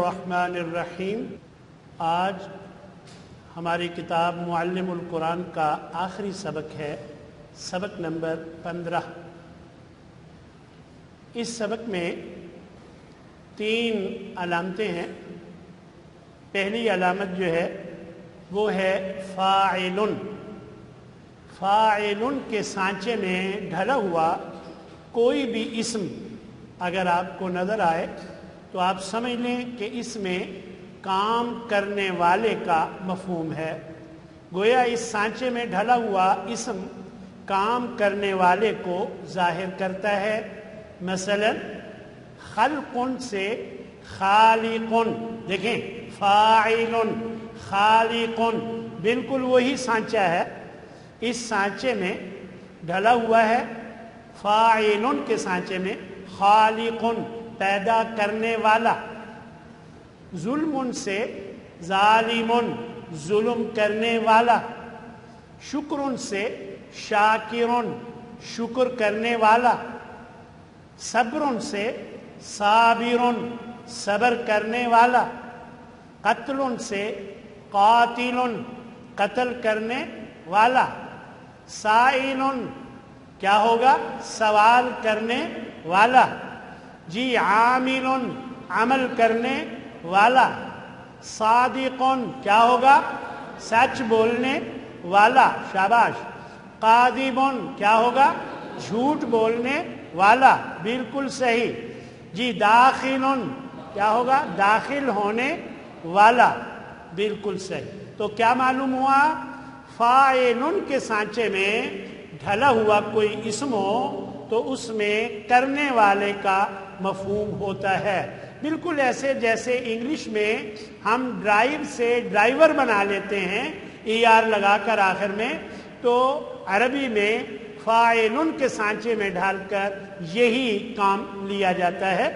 الرحمن الرحیم۔ آج ہماری کتاب معلم القرآن کا آخری سبق ہے، سبق نمبر 15۔ اس سبق میں 3 علامتیں ہیں۔ پہلی علامت جو ہے وہ ہے فاعل۔ فاعل کے سانچے میں ڈھلا ہوا کوئی بھی اسم اگر آپ کو نظر آئے تو آپ سمجھ لیں کہ اس میں کام کرنے والے کا مفہوم ہے۔ گویا اس سانچے میں ڈھلا ہوا اسم کام کرنے والے کو ظاہر کرتا ہے۔ مثلا خلق سے خالق، دیکھیں فاعل خالق بالکل وہی سانچہ ہے۔ اس سانچے میں ڈھلا ہوا ہے فاعل کے سانچے میں خالق پیدا کرنے والا، ظلم سے ظالم ظلم کرنے والا، شکر سے شاکر شکر کرنے والا، صبر سے صابر صبر کرنے والا، قتل سے قاتل قتل کرنے والا، سائل کیا ہوگا؟ سوال کرنے والا، جی عامل عمل کرنے والا، صادق کیا ہوگا؟ سچ بولنے والا، شاباش، کاذب کیا ہوگا؟ جھوٹ بولنے والا، بالکل صحیح، جی داخل کیا ہوگا؟ داخل ہونے والا، بالکل صحیح۔ تو کیا معلوم ہوا؟ فاعل کے سانچے میں ڈھلا ہوا کوئی اسم ہو تو اس میں کرنے والے کا مفہوم ہوتا ہے۔ بالکل ایسے جیسے انگلش میں ہم ڈرائیو سے ڈرائیور بنا لیتے ہیں ای آر لگا کر آخر میں، تو عربی میں فاعل کے سانچے میں ڈال کر یہی کام لیا جاتا ہے۔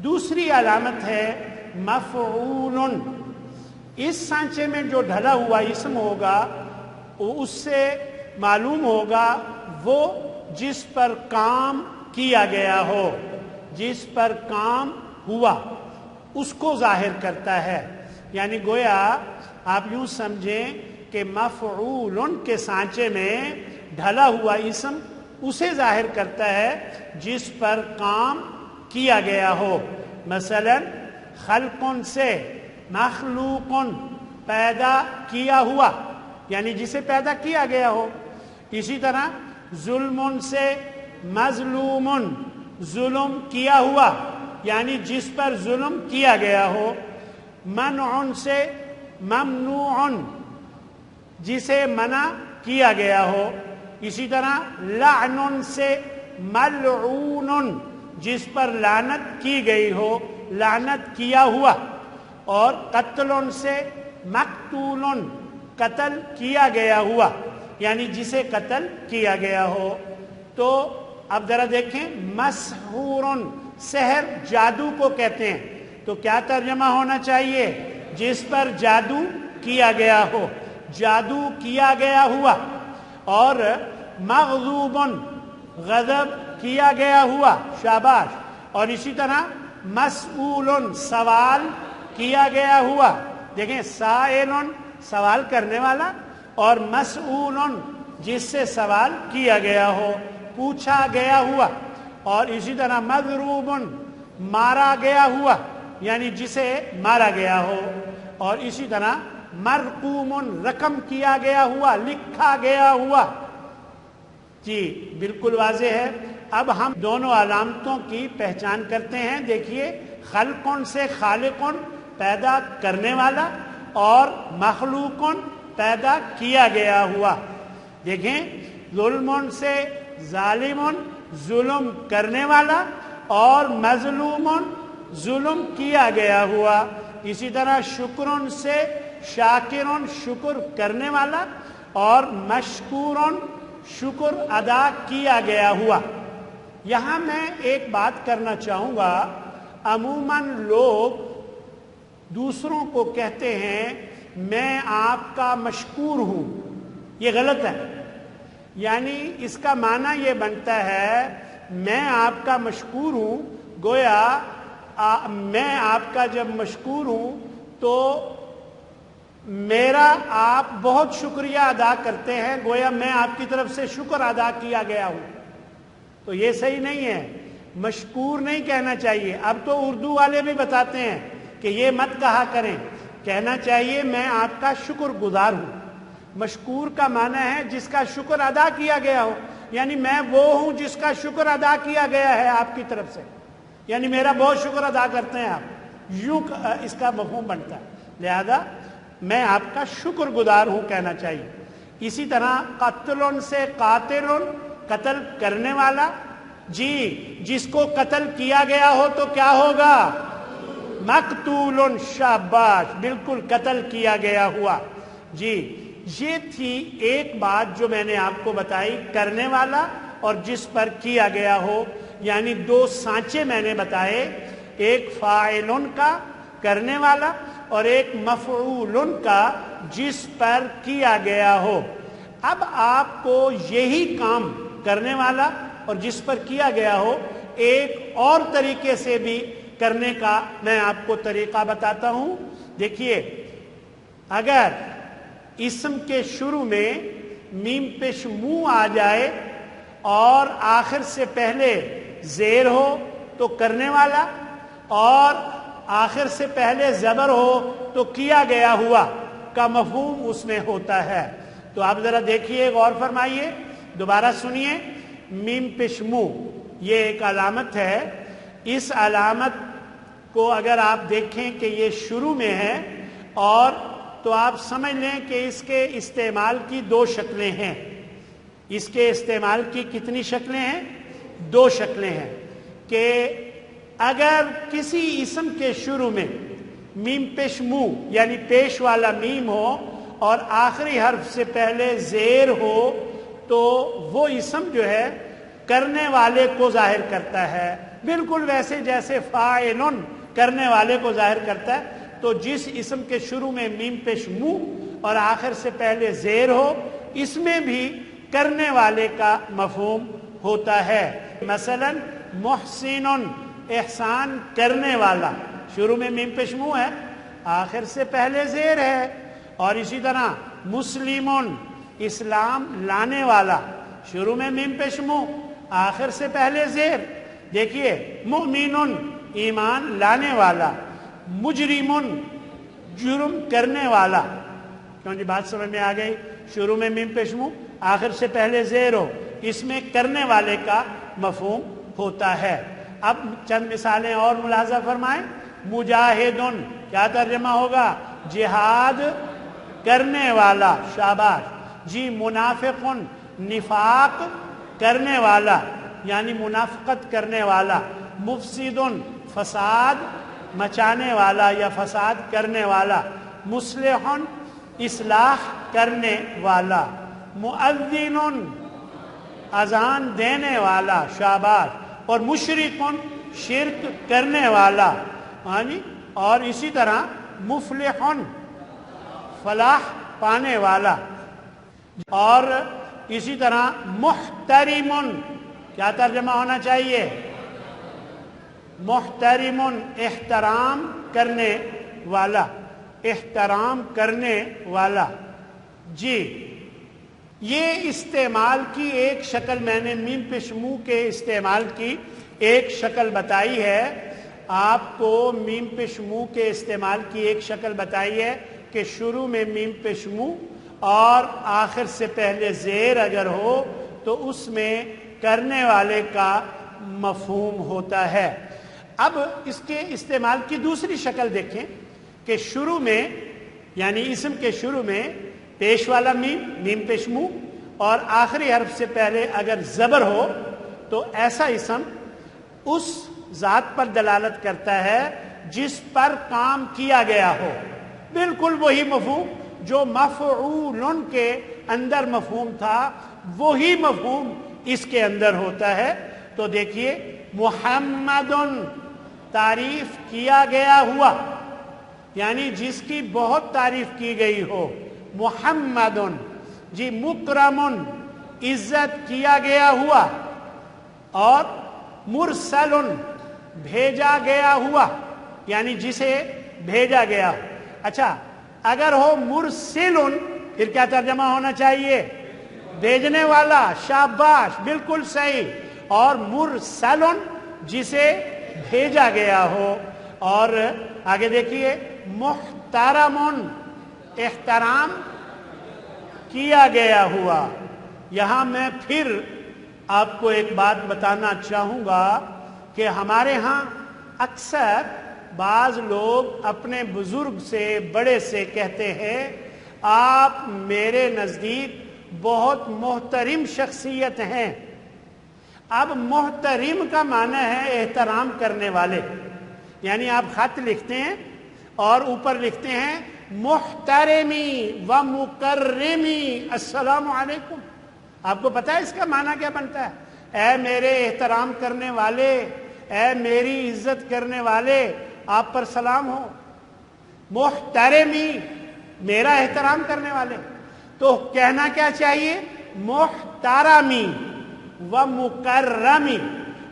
دوسری علامت ہے مفعول۔ اس سانچے میں جو ڈھلا ہوا اسم ہوگا اس سے معلوم ہوگا وہ جس پر کام کیا گیا ہو، جس پر کام ہوا اس کو ظاہر کرتا ہے۔ یعنی گویا آپ یوں سمجھیں کہ مفعول کے سانچے میں ڈھلا ہوا اسم اسے ظاہر کرتا ہے جس پر کام کیا گیا ہو۔ مثلا خلق سے مخلوق پیدا کیا ہوا، یعنی جسے پیدا کیا گیا ہو۔ اسی طرح ظلم سے مظلوم ظلم کیا ہوا، یعنی جس پر ظلم کیا گیا ہو۔ منع سے ممنوع جسے منع کیا گیا ہو۔ اسی طرح لعن سے ملعون جس پر لعنت کی گئی ہو، لعنت کیا ہوا۔ اور قتل سے مقتول قتل کیا گیا ہوا، یعنی جسے قتل کیا گیا ہو۔ تو اب ذرا دیکھیں، مسحور سحر جادو کو کہتے ہیں، تو کیا ترجمہ ہونا چاہیے؟ جس پر جادو کیا گیا ہو، جادو کیا گیا ہوا۔ اور مغضوب غضب کیا گیا ہوا، شاباش۔ اور اسی طرح مسئول سوال کیا گیا ہوا، دیکھیں سائل سوال کرنے والا، اور مسئول جس سے سوال کیا گیا ہو، پوچھا گیا ہوا۔ اور اسی طرح مضروب مارا گیا ہوا، یعنی جسے مارا گیا ہو۔ اور اسی طرح مرقوم رقم کیا گیا ہوا، لکھا گیا ہوا۔ جی بالکل واضح ہے۔ اب ہم دونوں علامتوں کی پہچان کرتے ہیں۔ دیکھیے، خلق سے خالق پیدا کرنے والا، اور مخلوق پیدا کیا گیا ہوا۔ دیکھیں، ظلم سے ظالم ظلم کرنے والا، اور مظلوم ظلم کیا گیا ہوا۔ اسی طرح شکر سے شاکر شکر کرنے والا، اور مشکور شکر ادا کیا گیا ہوا۔ یہاں میں ایک بات کرنا چاہوں گا، عموماً لوگ دوسروں کو کہتے ہیں میں آپ کا مشکور ہوں، یہ غلط ہے۔ یعنی اس کا معنی یہ بنتا ہے میں آپ کا مشکور ہوں، گویا میں آپ کا جب مشکور ہوں تو میرا آپ بہت شکریہ ادا کرتے ہیں، گویا میں آپ کی طرف سے شکر ادا کیا گیا ہوں، تو یہ صحیح نہیں ہے، مشکور نہیں کہنا چاہیے۔ اب تو اردو والے بھی بتاتے ہیں کہ یہ مت کہا کریں، کہنا چاہیے میں آپ کا شکر گزار ہوں۔ مشکور کا معنی ہے جس کا شکر ادا کیا گیا ہو، یعنی میں وہ ہوں جس کا شکر ادا کیا گیا ہے آپ کی طرف سے، یعنی میرا بہت شکر ادا کرتے ہیں آپ، یوں اس کا مفہوم بنتا ہے، لہذا میں آپ کا شکر گزار ہوں کہنا چاہیے۔ اسی طرح قتل سے قاتل، قتل کرنے والا، جی جس کو قتل کیا گیا ہو تو کیا ہوگا؟ مقتول، شاباش، بالکل قتل کیا گیا ہوا۔ جی یہ تھی ایک بات جو میں نے آپ کو بتائی، کرنے والا اور جس پر کیا گیا ہو، یعنی دو سانچے میں نے بتائے، ایک فاعل کا کرنے والا اور ایک مفعول کا جس پر کیا گیا ہو۔ اب آپ کو یہی کام کرنے والا اور جس پر کیا گیا ہو ایک اور طریقے سے بھی کرنے کا میں آپ کو طریقہ بتاتا ہوں۔ دیکھیے، اگر اسم کے شروع میں میم پیش منہ آ جائے اور آخر سے پہلے زیر ہو تو کرنے والا، اور آخر سے پہلے زبر ہو تو کیا گیا ہوا کا مفہوم اس میں ہوتا ہے۔ تو آپ ذرا دیکھیے، غور فرمائیے، دوبارہ سنیے، میم پیش منہ یہ ایک علامت ہے، اس علامت کو اگر آپ دیکھیں کہ یہ شروع میں ہے اور تو آپ سمجھ لیں کہ اس کے استعمال کی دو شکلیں ہیں۔ اس کے استعمال کی کتنی شکلیں ہیں؟ دو شکلیں ہیں، کہ اگر کسی اسم کے شروع میں میم پیش منہ یعنی پیش والا میم ہو اور آخری حرف سے پہلے زیر ہو تو وہ اسم جو ہے کرنے والے کو ظاہر کرتا ہے، بالکل ویسے جیسے فاعل کرنے والے کو ظاہر کرتا ہے۔ تو جس اسم کے شروع میں میم پیش منہ اور آخر سے پہلے زیر ہو، اس میں بھی کرنے والے کا مفہوم ہوتا ہے۔ مثلا محسن، احسان کرنے والا، شروع میں میم پیش منہ ہے، آخر سے پہلے زیر ہے۔ اور اسی طرح مسلم، اسلام لانے والا، شروع میں میم پیش منہ، آخر سے پہلے زیر۔ دیکھیے، مؤمن، ایمان لانے والا، مجرم، جرم کرنے والا۔ کیوں جی، بات سمجھ میں آ گئی؟ شروع میں میم پیش منہ، آخر سے پہلے زیر ہو، اس میں کرنے والے کا مفہوم ہوتا ہے۔ اب چند مثالیں اور ملاحظہ فرمائیں۔ مجاہد، کیا ترجمہ ہوگا؟ جہاد کرنے والا، شاباش۔ جی منافق، نفاق کرنے والا یعنی منافقت کرنے والا۔ مفسد، فساد مچانے والا یا فساد کرنے والا۔ مصلح، اصلاح کرنے والا۔ مؤذن، اذان دینے والا، شاباش۔ اور مشرک، شرک کرنے والا، اور اسی طرح مفلح، فلاح پانے والا۔ اور اسی طرح محترم، کیا ترجمہ ہونا چاہیے؟ محترم، احترام کرنے والا، احترام کرنے والا۔ جی یہ استعمال کی ایک شکل میں نے میم پیش منہ کے استعمال کی ایک شکل بتائی ہے، آپ کو میم پیش منہ کے استعمال کی ایک شکل بتائی ہے کہ شروع میں میم پیش منہ اور آخر سے پہلے زیر اگر ہو تو اس میں کرنے والے کا مفہوم ہوتا ہے۔ اب اس کے استعمال کی دوسری شکل دیکھیں کہ شروع میں یعنی اسم کے شروع میں پیش والا میم پیش منہ اور آخری حرف سے پہلے اگر زبر ہو تو ایسا اسم اس ذات پر دلالت کرتا ہے جس پر کام کیا گیا ہو، بالکل وہی مفہوم جو مفعول کے اندر مفہوم تھا وہی مفہوم اس کے اندر ہوتا ہے۔ تو دیکھیے، محمد، تعریف کیا گیا ہوا یعنی جس کی بہت تعریف کی گئی ہو، محمد۔ جی مکرم، عزت کیا گیا ہوا، اور مرسل، بھیجا گیا ہوا، یعنی جسے بھیجا گیا. اچھا اگر ہو مرسلن پھر کیا ترجمہ ہونا چاہیے؟ بھیجنے والا. شاباش، بالکل صحیح. اور مرسلن جسے بھیجا گیا ہو. اور آگے دیکھیے محترمن احترام کیا گیا ہوا. یہاں میں پھر آپ کو ایک بات بتانا چاہوں گا کہ ہمارے ہاں اکثر بعض لوگ اپنے بزرگ سے بڑے سے کہتے ہیں آپ میرے نزدیک بہت محترم شخصیت ہیں. اب محترم کا معنی ہے احترام کرنے والے. یعنی آپ خط لکھتے ہیں اور اوپر لکھتے ہیں محترمی و مکرمی السلام علیکم. آپ کو پتا ہے اس کا معنی کیا بنتا ہے؟ اے میرے احترام کرنے والے، اے میری عزت کرنے والے، آپ پر سلام ہو. محترمی میرا احترام کرنے والے. تو کہنا کیا چاہیے؟ محترمی و مکرمی،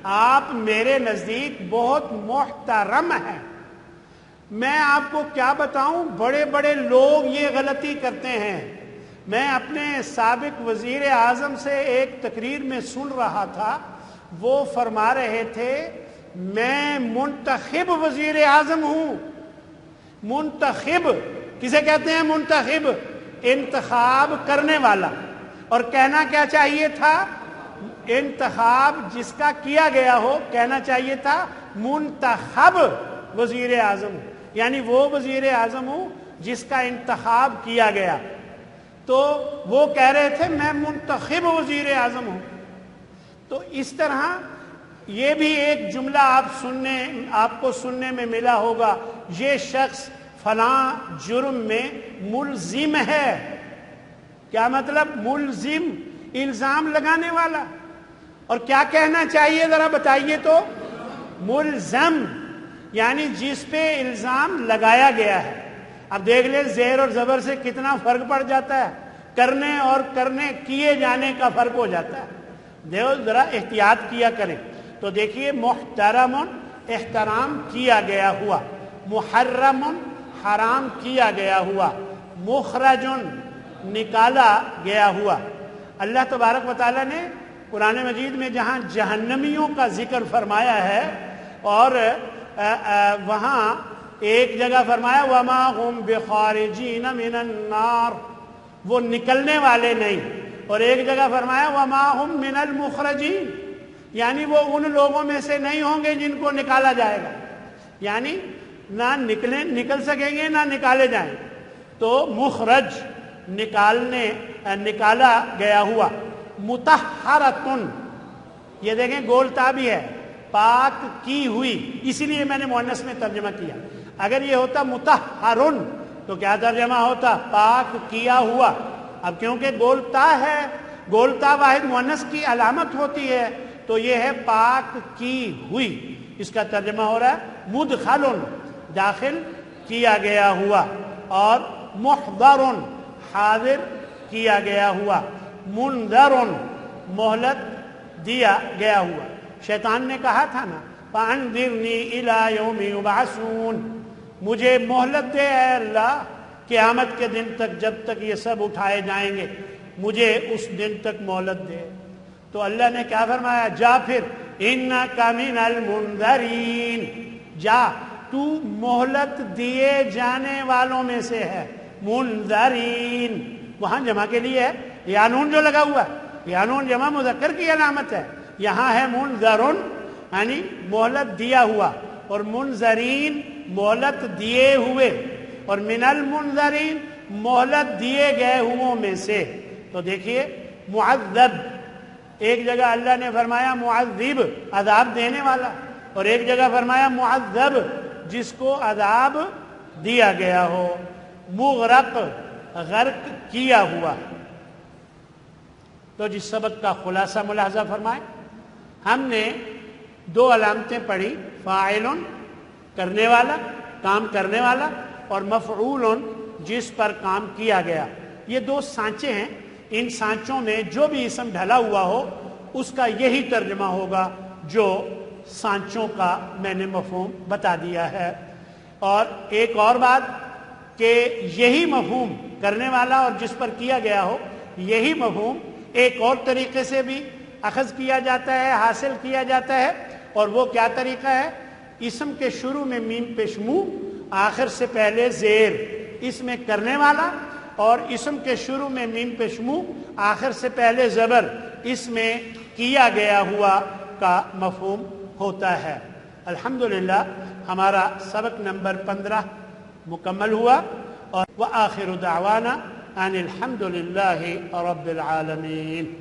آپ میرے نزدیک بہت محترم ہیں. میں آپ کو کیا بتاؤں، بڑے بڑے لوگ یہ غلطی کرتے ہیں. میں اپنے سابق وزیر اعظم سے ایک تقریر میں سن رہا تھا، وہ فرما رہے تھے میں منتخب وزیر اعظم ہوں. منتخب کسے کہتے ہیں؟ منتخب، انتخاب کرنے والا. اور کہنا کیا چاہیے تھا؟ انتخاب جس کا کیا گیا ہو. کہنا چاہیے تھا منتخب وزیر اعظم ہوں، یعنی وہ وزیر اعظم ہوں جس کا انتخاب کیا گیا. تو وہ کہہ رہے تھے میں منتخب وزیر اعظم ہوں. تو اس طرح یہ بھی ایک جملہ آپ کو سننے میں ملا ہوگا، یہ شخص فلاں جرم میں ملزم ہے. کیا مطلب؟ ملزم، الزام لگانے والا. اور کیا کہنا چاہیے ذرا بتائیے تو؟ ملزم، یعنی جس پہ الزام لگایا گیا ہے. اب دیکھ لیں زیر اور زبر سے کتنا فرق پڑ جاتا ہے، کرنے اور کیے جانے کا فرق ہو جاتا ہے. دیکھو ذرا احتیاط کیا کریں. تو دیکھیے محترم احترام کیا گیا ہوا، محرم حرام کیا گیا ہوا، مخرج نکالا گیا ہوا. اللہ تبارک و تعالیٰ نے قرآن مجید میں جہاں جہنمیوں کا ذکر فرمایا ہے اور وہاں ایک جگہ فرمایا وَمَا هُمْ بِخَارِجِينَ مِنَ النَّارِ، وہ نکلنے والے نہیں. اور ایک جگہ فرمایا وَمَا هُمْ مِنَ الْمُخْرَجِينَ، یعنی وہ ان لوگوں میں سے نہیں ہوں گے جن کو نکالا جائے گا. یعنی نہ نکل سکیں گے نہ نکالے جائیں. تو مخرج نکالا گیا ہوا. مطہرتن، یہ دیکھیں گولتا بھی ہے، پاک کی ہوئی، اسی لیے میں نے مؤنث میں ترجمہ کیا. اگر یہ ہوتا مطہرن تو کیا ترجمہ ہوتا؟ پاک کیا ہوا. اب کیونکہ گولتا ہے، گولتا واحد مؤنث کی علامت ہوتی ہے، تو یہ ہے پاک کی ہوئی. اس کا ترجمہ ہو رہا ہے مدخلن، داخل کیا گیا ہوا. اور محضرن، حاضر کیا گیا ہوا. منذرن، مہلت دیا گیا ہوا. شیطان نے کہا تھا نا فَأَنذِرْنِي إِلَىٰ يَوْمِ يُبْعَثُونَ، مجھے مہلت دے اے اللہ قیامت کے دن تک، جب تک یہ سب اٹھائے جائیں گے مجھے اس دن تک مہلت دے. تو اللہ نے کیا فرمایا؟ جا پھر اِنَّكَ مِنَ الْمُنذَرِينَ، جا تو مہلت دیے جانے والوں میں سے ہے. منذرین وہاں جمع کے لیے ہے، یانون جو لگا ہوا ہے، یانون جمع مذکر کی علامت ہے. یہاں ہے منذرن یعنی مہلت دیا ہوا، اور منذرین مہلت دیے ہوئے، اور من المنذرین مہلت دیے گئے ہوں میں سے. تو دیکھیے معذب، ایک جگہ اللہ نے فرمایا معذب عذاب دینے والا، اور ایک جگہ فرمایا معذب جس کو عذاب دیا گیا ہو. مغرق غرق کیا ہوا. تو جس سبق کا خلاصہ ملاحظہ فرمائے، ہم نے دو علامتیں پڑھی، فاعل کرنے والا، کام کرنے والا، اور مفعول جس پر کام کیا گیا. یہ دو سانچے ہیں، ان سانچوں میں جو بھی اسم ڈھلا ہوا ہو اس کا یہی ترجمہ ہوگا جو سانچوں کا میں نے مفہوم بتا دیا ہے۔ اور ایک اور بات کہ یہی مفہوم کرنے والا اور جس پر کیا گیا ہو، یہی مفہوم ایک اور طریقے سے بھی اخذ کیا جاتا ہے، حاصل کیا جاتا ہے، اور وہ کیا طریقہ ہے؟ اسم کے شروع میں میم پیش مو، آخر سے پہلے زیر، اس میں کرنے والا، اور اسم کے شروع میں میم پیش مو، آخر سے پہلے زبر، اس میں کیا گیا ہوا کا مفہوم ہوتا ہے۔ الحمدللہ ہمارا سبق نمبر 15 مکمل ہوا، اور وآخر دعوانا ان الحمدللہ رب العالمین۔